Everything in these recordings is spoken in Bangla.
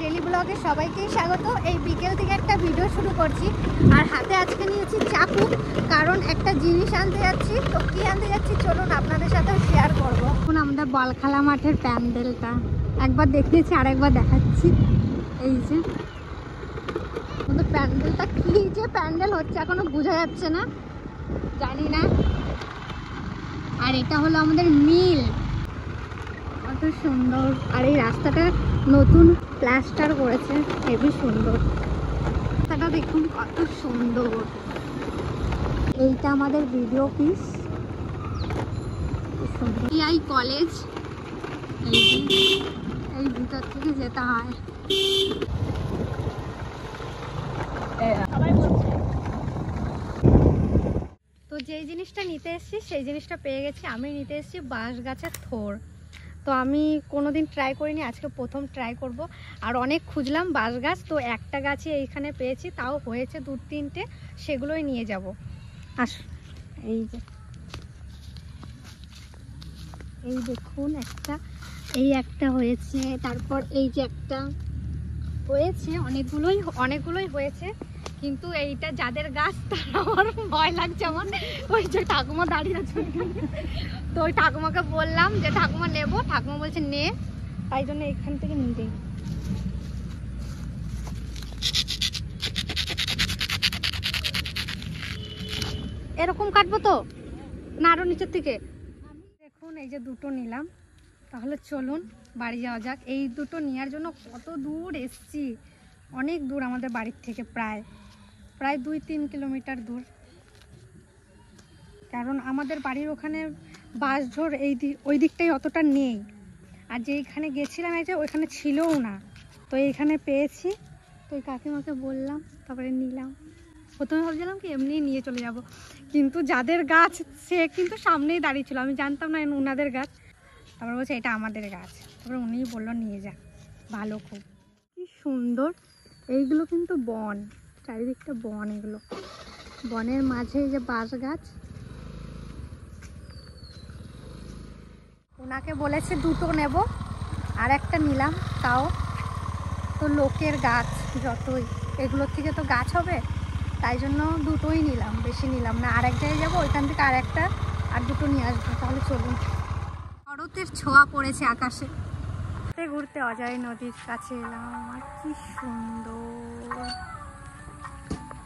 ডেলি ব্লগে সবাইকেই স্বাগত। এই বিকেল থেকে একটা ভিডিও শুরু করছি, আর হাতে আজকে নিয়েছি চাকু, কারণ একটা জিনিস আনতে যাচ্ছি। তো কি আনতে যাচ্ছি চলুন আপনাদের সাথে শেয়ার করবো। এখন আমাদের বলখালা মাঠের প্যান্ডেলটা একবার দেখিয়েছি, আরেকবার দেখাচ্ছি। এই যে আমাদের প্যান্ডেলটা, কি যে প্যান্ডেল হচ্ছে এখনো বোঝা যাচ্ছে না, জানি না। আর এটা হলো আমাদের মিল, কত সুন্দর। আর এই রাস্তাটা নতুন প্লাস্টার করেছে, হেবি সুন্দর। রাস্তাটা দেখুন কত সুন্দর। এইটা আমাদের ভিডিও পিস, এই কলেজ। এই ভিতর থেকে যেতে হয়। তো যেই জিনিসটা নিতে এসেছি সেই জিনিসটা পেয়ে গেছি। আমি নিতে এসেছি বাঁশ গাছের থোড়। তো আমি কোনোদিন ট্রাই করিনি, আজকে প্রথম ট্রাই করব। আর অনেক খুঁজলাম বাঁশ গাছ, তো একটা গাছই এইখানে পেয়েছি, তাও হয়েছে 2-3টে, সেগুলোই নিয়ে যাব। আস এই যে এই দেখুন একটা, এই একটা হয়েছে, তারপর এই যে একটা হয়েছে, অনেকগুলোই হয়েছে। কিন্তু এইটা যাদের গাছ তারা, আমার ভয় লাগছে। আমার ওই যে ঠাকুমা দাঁড়িয়ে আছে তো ওই ঠাকুমাকে বললাম যে ঠাকুমা নেবো, ঠাকুমা বলছে নে, তাই জন্য এখান থেকে নিয়ে যাই। এরকম কাটবো তো না আরো নিচের থেকে? দেখুন এই যে দুটো নিলাম, তাহলে চলুন বাড়ি যাওয়া যাক। এই দুটো নেওয়ার জন্য কত দূর এসছি, অনেক দূর আমাদের বাড়ির থেকে, প্রায় 2-3 কিলোমিটার দূর। কারণ আমাদের বাড়ির ওখানে বাঁশঝোড় ওই দিকটাই অতটা নেই, আর যেইখানে গেছিলাম এই যে ওইখানে ছিলও না, তো এইখানে পেয়েছি। তো ওই কাকিমাকে বললাম, তারপরে নিলাম। প্রথমে ভাবছিলাম কি এমনি নিয়ে চলে যাব, কিন্তু যাদের গাছ সে কিন্তু সামনেই দাঁড়িয়ে ছিল, আমি জানতাম না ওনাদের গাছ। তারপর বলছে এটা আমাদের গাছ, তারপরে উনিই বললো নিয়ে যা, ভালো, খুব কি সুন্দর। এইগুলো কিন্তু বন, চারিদিকটা বন, এগুলো বনের মাঝে এই যে বাঁশ গাছ। ওনাকে বলেছে দুটো নেব, আর একটা নিলাম, তাও তো লোকের গাছ, যতই এগুলোর থেকে তো গাছ হবে, তাই জন্য দুটোই নিলাম, বেশি নিলাম না। আর এক জায়গায় যাবো, ওইখান থেকে আর একটা আর দুটো নিয়ে আসবো। তাহলে চলুন। শরতের ছোঁয়া পড়েছে আকাশে। ঘুরতে ঘুরতে অজয় নদীর কাছে এলাম, আমার কি সুন্দর।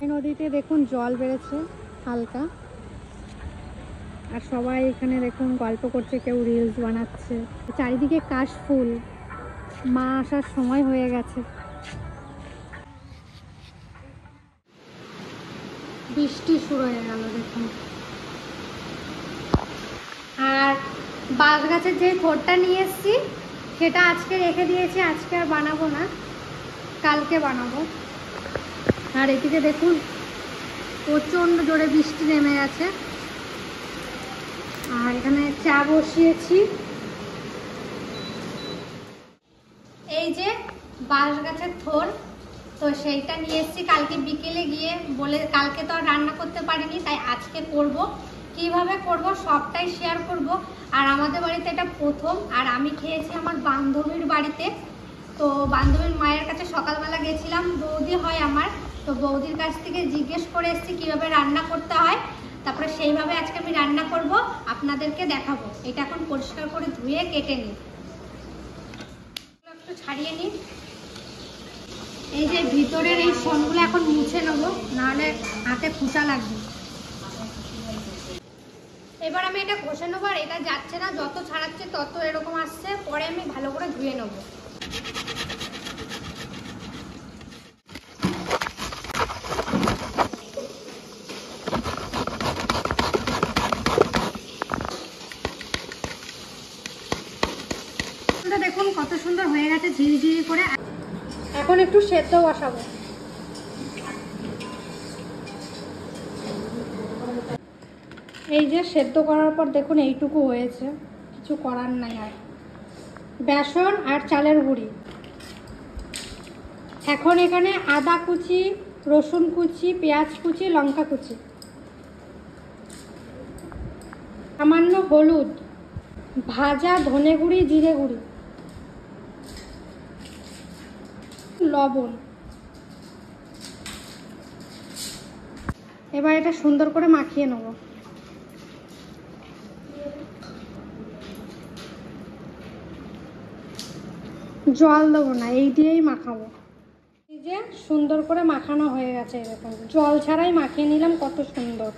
এই নদীতে দেখুন জল বেড়েছে হালকা, আর সবাই এখানে দেখুন গল্প করছে, কেউ রিলস বানাচ্ছে। চারিদিকে কাশফুল, মা আসার সময় হয়ে গেছে। বৃষ্টি শুরু হয়ে গেল দেখুন। আর বাঁশ গাছের যে থোড়টা নিয়ে এসেছি সেটা আজকে রেখে দিয়েছি, আজকে আর বানাবো না, কালকে বানাবো। আর এদিকে দেখুন প্রচণ্ড জোরে বৃষ্টি নেমে গেছে। আর এখানে চা বসিয়েছি। এই যে বাঁশ গাছের থোড়, তো সেইটা নিয়ে এসেছি কালকে বিকেলে গিয়ে, বলে কালকে তো আর রান্না করতে পারিনি, তাই আজকে করব। কিভাবে করব সবটাই শেয়ার করব। আর আমাদের বাড়িতে এটা প্রথম, আর আমি খেয়েছি আমার বান্ধবীর বাড়িতে। তো বান্ধবীর মায়ের কাছে সকালবেলা গেছিলাম, বৌদি হয় আমার, তো বৌদির কাছ থেকে জিজ্ঞেস করে এসেছি কীভাবে রান্না করতে হয়। তারপরে সেইভাবে আজকে আমি রান্না করব, আপনাদেরকে দেখাবো। এটা এখন পরিষ্কার করে ধুয়ে কেটে নিই, একটু ছাড়িয়ে নিই। এই যে ভিতরের এই ফোনগুলো এখন মুছে নেবো, নাহলে হাতে খোঁচা লাগবে। এবার আমি এটা ঘষে নেবো, আর এটা যাচ্ছে না, যত ছাড়াচ্ছে তত এরকম আসছে, পরে আমি ভালো করে ধুয়ে নেবো। দেখুন কত সুন্দর হয়ে গেছে ঝিরিঝিরি করে। এখন একটু সেদ্ধ বসাবো। এই যে সেদ্ধ করার পর দেখুন এইটুকু হয়েছে, কিছু করার নাই। আর বেসন আর চালের গুঁড়ি। এখন এখানে আদা কুচি, রসুন কুচি, পেঁয়াজ কুচি, লঙ্কা কুচি, সামান্য হলুদ, ভাজা ধনে গুঁড়ি, জিরে গুঁড়ি, লবণ। এবার এটা সুন্দর করে মাখিয়ে নেব। জল দেবো না, এই দিয়েই মাখাবো। এই যে সুন্দর করে মাখানো হয়ে গেছে, এরকম জল ছাড়াই মাখিয়ে নিলাম, কত সুন্দর।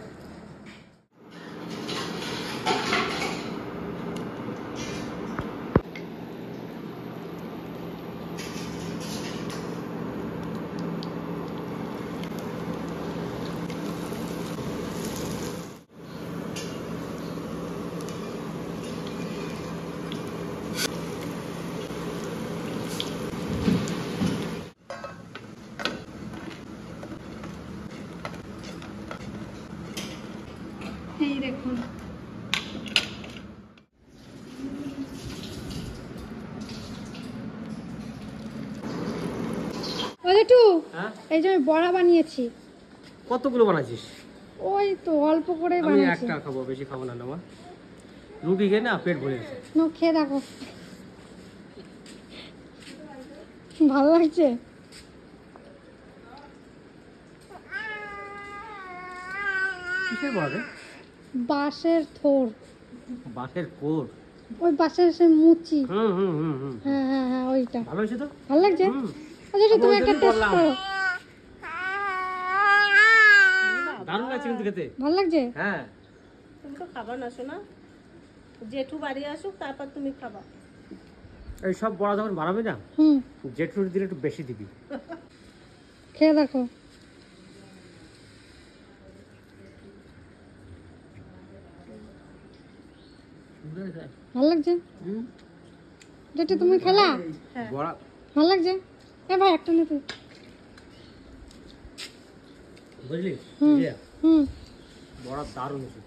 এই দেখুন, এই যে আমি বড়া বানিয়েছি। কতগুলো বানাচ্ছিস? ওই তো অল্প করে আমি বানিয়েছি। একটা খাবো, বেশি খাবো না। না রুটি খেয়ে না পেট ভরে গেছে। নো, খেয়ে দেখো, ভালো লাগছে। কিসের বড়া রে? বাঁশের থোর। বাঁশের কোর? ওই বাঁশের সে মুচি। হুম হুম হুম হুম। হ্যাঁ হ্যাঁ হ্যাঁ, ওইটা। ভালো হয়েছে তো? ভালো লাগছে। আচ্ছা তুমি একটা টেস্ট করো। দারুণ লাগছে কিন্তু খেতে। ভালো লাগছে? হ্যাঁ। তুমি তো খাবা না শোনা, জেঠু বাড়ি আসুক তারপর তুমি খাবা। এই সব বড়া যখন বানাবি না, জেঠুর দিলে একটু বেশি দিবি। খেয়ে দেখো। ভালো লাগছে? যেটা তুমি খেলা বড়া ভালো লাগছে? এ ভাই একটা নে তুই। বুঝলি? হুম, বড়া দারুণ হয়েছে।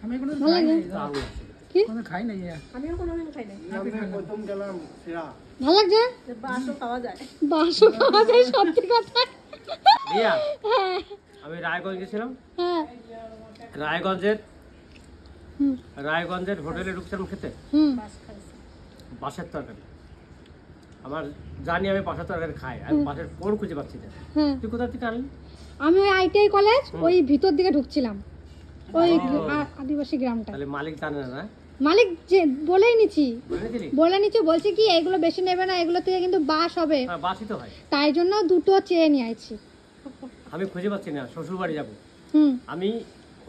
ভালো লাগছে? দারুণ লাগছে। কি খাই নাই। আমিও কোনোদিন খাই নাই। প্রথম গেলাম সেরা। ভালো লাগছে? বাসও খাওয়া যায়। বাসও খাওয়া যায়, সত্যি কথা। রিয়া, হ্যাঁ আমি রায়গঞ্জ গেছিলাম। হ্যাঁ। রায়গঞ্জের হোটেলে ঢুকছিলাম খেতে। বাস খাইছি। বাঁশের তরকারি। আমার জানি আমি বাঁশের তরকারি খাই, আমি বাঁশের কোন খুঁজে পাচ্ছি না। তুই কোথা থেকে আনলি? আমি ওই আইটিআই কলেজ ওই ভিতর দিকে ঢুকছিলাম, ওই আদিবাসী গ্রামটা। তাহলে মালিক জানে না? মালিক যে বলেই নিচ্ছি, বুঝেছিলি? বলে নিচ্ছি, বলছে কি এগুলো বেশি নেবে না, এগুলো থেকে কিন্তু বাস হবে। হ্যাঁ, বাসই তো হয়। তাই জন্য দুটো চেয়ে নিয়ে আইছি। আমি খুঁজে পাচ্ছি না, শ্বশুর বাড়ি যাবো। আমি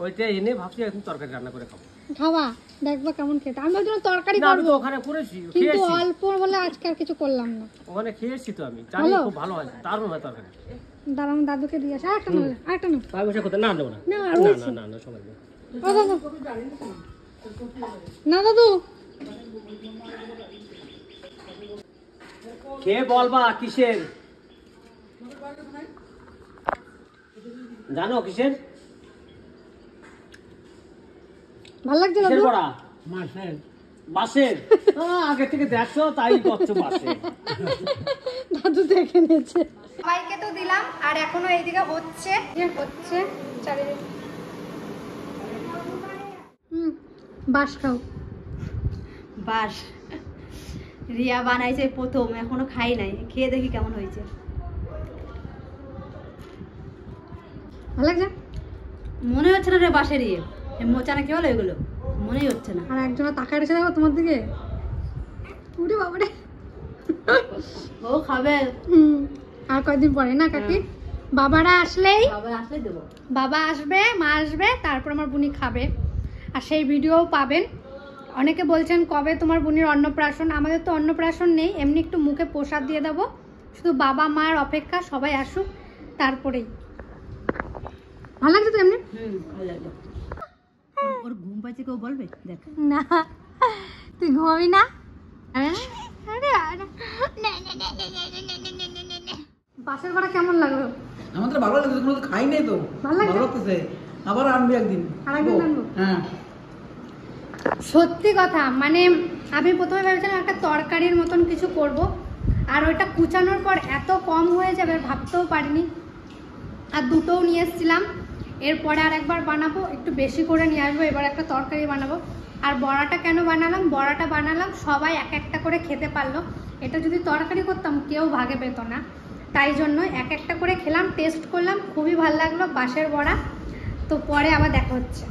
ওইটা এনে ভাবছি এখন তরকারি রান্না করে খাবো। খাওয়া দেখবা কেমন খেতে। আমি ভাবছিলাম তরকারি না, আমি করবো, তো ওখানে করেছি, কিন্তু খেয়েছি। অল্প বলে আজকে আর কিছু করলাম না। ওখানে খেয়েছি তো, আমি জানি ভালো? খুব ভালো হয়, দারুণ হয় তরকারি। দাঁড়া, আমি দাদুকে দিয়ে আসি। আরেকটা নেবে? আরেকটা নেবে? তাই বসে কোথায়? না দেবো না। না, না আর না রয়েছে। না না, সবাই দেবো। ও দাদু, না দাদু, খেয়ে বলবা কিসের, জানো কিসের? ভালো লাগছে কিসের দাদু? বড়া? বাঁশের। আগে থেকে দেখছো তাই করছো বাঁশের। দাদু দেখে নিয়েছে। সবাইকে তো দিলাম, আর এখনো এইদিকে হচ্ছে চারিদিকে। বাস খাও। বাস রিয়া বানাইছে প্রথম, এখনো খাই নাই, খেয়ে দেখি কেমন হয়েছে। ভালো লাগছে? মনে হচ্ছে না রে বাসের মোচা না কি বলো এগুলো, মনেই হচ্ছে না। আর একজন তাকায় রয়েছে দেখো তোমার দিকে। উঠে বাবারে, ও খাবে। আর কয়েকদিন পরে না কাকি, বাবারা আসলেই, খাবে, আসলে দেবো। বাবা আসবে, মা আসবে, তারপর আমার বুনি খাবে, আর সেই ভিডিও পাবেন। অনেকে বলছেন কবে তোমার বুনির অন্নপ্রাশন। আমাদের তো অন্নপ্রাশন নেই, এমনি একটু মুখে প্রসাদ দিয়ে দেবো, শুধু বাবা মার অপেক্ষা, সবাই আসুক তারপরেই। ভালো লাগছে তো এমনি? ভালো লাগলো। ওর ঘুম পাচ্ছে, কেউ বলবে? দেখ না, তুই ঘুমাবি না? বাসের ভাড়া কেমন লাগলো? আমাদের ভালো লাগছে, কোনো তো খাই নাই তো, ভালো লাগছে? ভালো লাগতেছে। আবার আনবি একদিন। আরেকদিন আনবো? হ্যাঁ। সত্যি কথা, মানে আমি প্রথমে ভেবেছিলাম একটা তরকারির মতন কিছু করব, আর ওইটা কুচানোর পর এত কম হয়ে যাবে ভাবতেও পারিনি। আর দুটোও নিয়ে এসেছিলাম, এরপরে আর একবার বানাবো, একটু বেশি করে নিয়ে আসবো, এবার একটা তরকারি বানাবো। আর বড়াটা কেন বানালাম? বড়াটা বানালাম সবাই এক একটা করে খেতে পারলো। এটা যদি তরকারি করতাম কেউ ভাগে পেত না। তাই জন্য এক একটা করে খেলাম, টেস্ট করলাম, খুবই ভালো লাগলো বাঁশের বড়া। তো পরে আবার দেখা হচ্ছে।